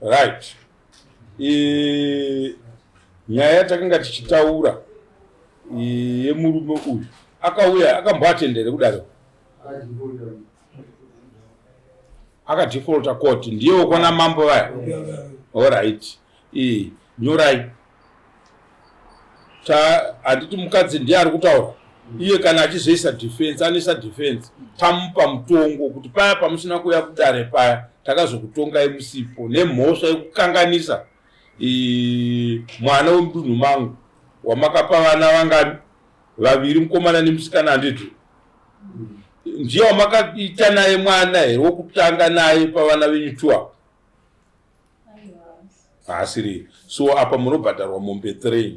Right. Nyaya takanga tichitaura yemurume uyu akauya akamboatendere kudaro akadefaulta court ndiyewo kwana mambo vaya. Alright. Nyorai. Handiti mukadzi ndiye ari kutaura. Iye kana achizoisa defense anoisa defense tamupa mutongo kuti paya pamusina kuuya kudare paya takazokutongai musipo nemhosva yekukanganisa mwana wemudunhu mangu wamakapa vana vangani 2 mukomana nemusikana handiti ndiye wamakaita naye mwana here wokutanga naye pavana venyu 2 asiri. So apa munobhadharwa mombe 3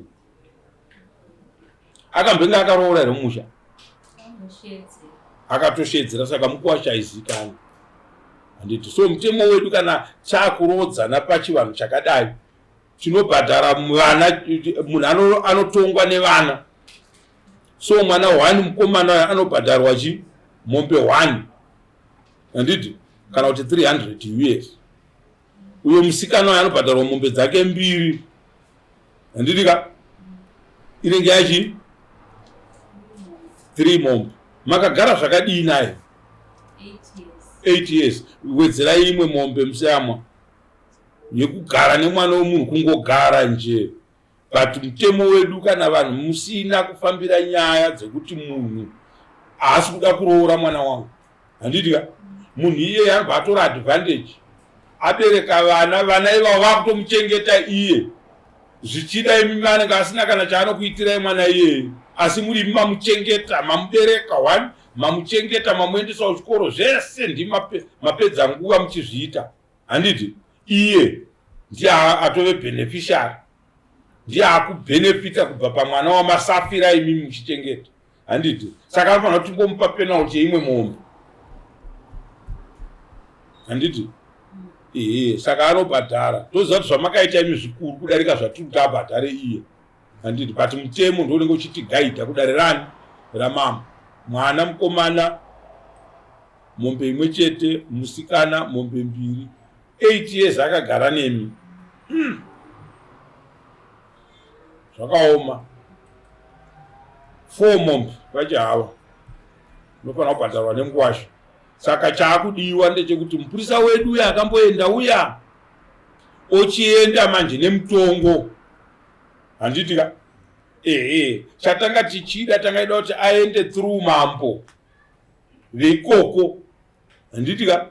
akambenga akaroora here musha akatoshedzera saka mukuwashaizikanwa handiti. So mutemo wedu kana chakurodzana pachivanhu chakadai tinobhadhara vana, munhu anotongwa nevana. So mwana 1 mukomana anobhadharwa mombe 1 handiti kana kuti 300 US. Uyo musikana anobhadharwa mombe dzake 2 handiti ka inenge yachi 3 mombe. Makagara zvakadii naye 8 years. Wedzera imwe mombe musiyamwa yekugara nemwana wemunhu kungogara nje. But mutemo wedu kana vanhu musina kufambira nyaya dzekuti munhu haasi kuda kuroora mwana wangu handiti ka munhu iye anobva atora advantage abereka vana ivavo vakutomuchengeta iye zvichida imi anenge asina kana chaanokuitirai mwana iye asi muri mamuchengeta mamubereka 1 mamuchengeta mamuendesa kuchikoro zvese ndi mapedza nguva muchizviita handiti. Iye ndiye atove beneficiary ndiye akubhenefita kubva pamwana wamasafira imi muchichengeta handiti. Saka anofanira kuti timbomupa penalty yeimwe mombe handiti. Saka anobhadhara. Toziva kuti zvamakaita imi zvikuru kudarika zvatiri kuti abhadhare iye handiti. But mutemo ndio unenge uchitigaidha kudare rani ramama. Mwana mukomana mombe 1 chete, musikana mombe 2. 8 years akagara nemi. Zvakaoma. 4 mombe vachahawa unofanira kubhadharwa nenguwasha. Saka chaakudiwa ndechekuti mupurisa wedu uya akamboenda uya ochienda manje nemutongo handiti ka chatanga tichida tangaida kuti aende through mambo veikoko handiti ka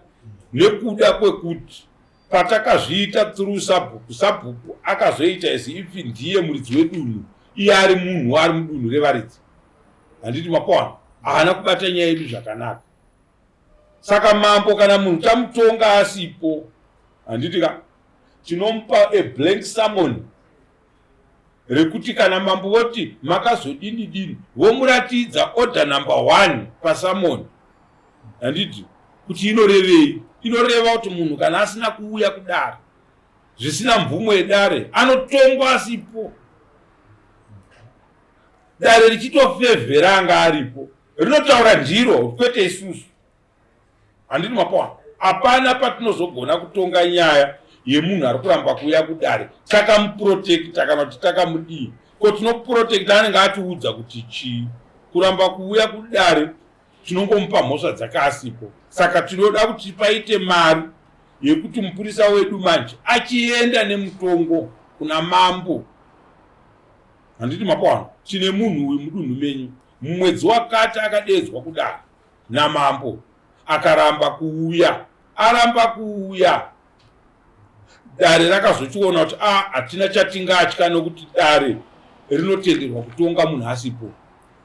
nekuda kwekuti patakazviita through sabhuku akazoita as if ndiye muridzi wedunhu iye ari munhu ari mudunhu revaridzi handiti mapawana haana kubata nyaya yedu zvakanaka. Saka mambo kana munhu tamutonga asipo handiti ka tinomupa a blank summon rekuti kana mambo voti makazodini vomuratidza order number 1 pasummon handiti kuti inorevei. Inoreva kuti munhu kana asina kuuya kudare zvisina mvumo yedare anotongwa asipo. Dare richitofevhera anga aripo rinotaura ndiro kwete isusu handiti mapawana. Hapana patinozogona kutonga nyaya yemunhu ari kuramba kuuya kudare takamuprotecta kana kuti takamudii ko tinoprotecta anenge atiudza kuti chii kuramba kuuya kudare tinongomupa mhosva dzakaasipo. Saka tinoda kuti paite mari yekuti mupurisa wedu manje achienda nemutongo kuna mambo handiti mapawana. Tine munhu uyu mudunhu menyu mumwedzi wakati akadedzwa kudare namambo akaramba kuuya aramba kuuya dare rakazochiona kuti hatina chatingatya nokuti dare rinotenderwa kutonga munhu asipo.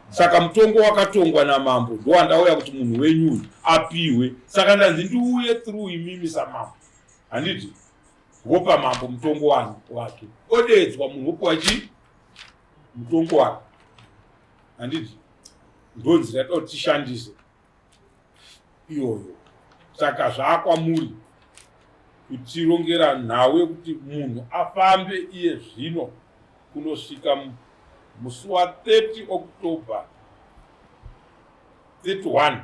Saka mutongo wakatongwa namambo ndo wandauya kuti munhu wenyu apiwe. Saka ndanzi ndiuye through imimi samambo handiti vopa mambo mutongo wake odedzwa munhu wopiwa mutongo wake handiti ndo nzira yatoda kuti tishandise iyoyo. Saka zvaakwamuri kuti tirongera nhau yekuti munhu afambe iye zvino kunosvika musi wa 30 October 31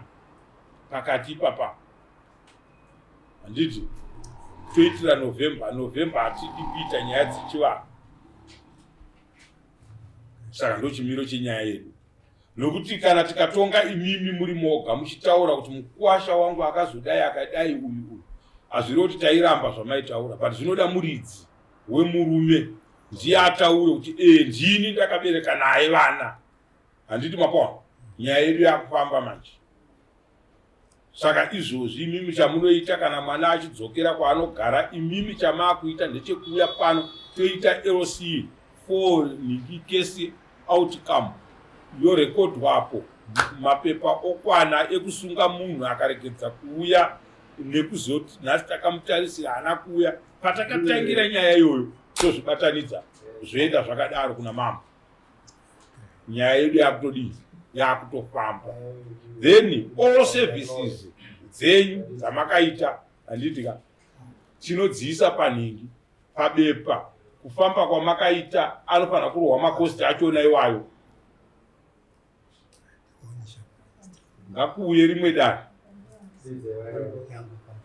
pakati ipapa handiti toitira November hatidi kuita nyaya dzichivanhu. Saka ndochimiro chenyaya yedu. Nokuti kana tikatonga imimi muri moga muchitaura kuti mukuwasha wangu akazodai akadai uyu hazviri kuti tairamba zvamaitaura, but zvinoda muridzi wemurume ndiye ataure kuti ndini ndakabereka naye vana. Handiti mapawa nyaya yedu yakufamba manje. Saka izvozvi imimi chamunoita kana mwana achidzokera kwaanogara, imimi chamakuita ndechekuuya pano toita LC for case outcome yorekodwapo mapepa okwana ekusunga munhu akaregedza kuuya nekuzoti nhasi takamutarisira hana kuuya. Patakatangira nyaya iyoyo tozvibatanidza zvoenda zvakadaro kuna mama. Nyaya yedu yakutodii, yakutofamba. Then all services dzenyu dzamakaita handitika tinodziisa panhingi pabepa. Kufamba kwamakaita anofanira kurohwa makosti achona iwayo. Ngakuuye rimwe dare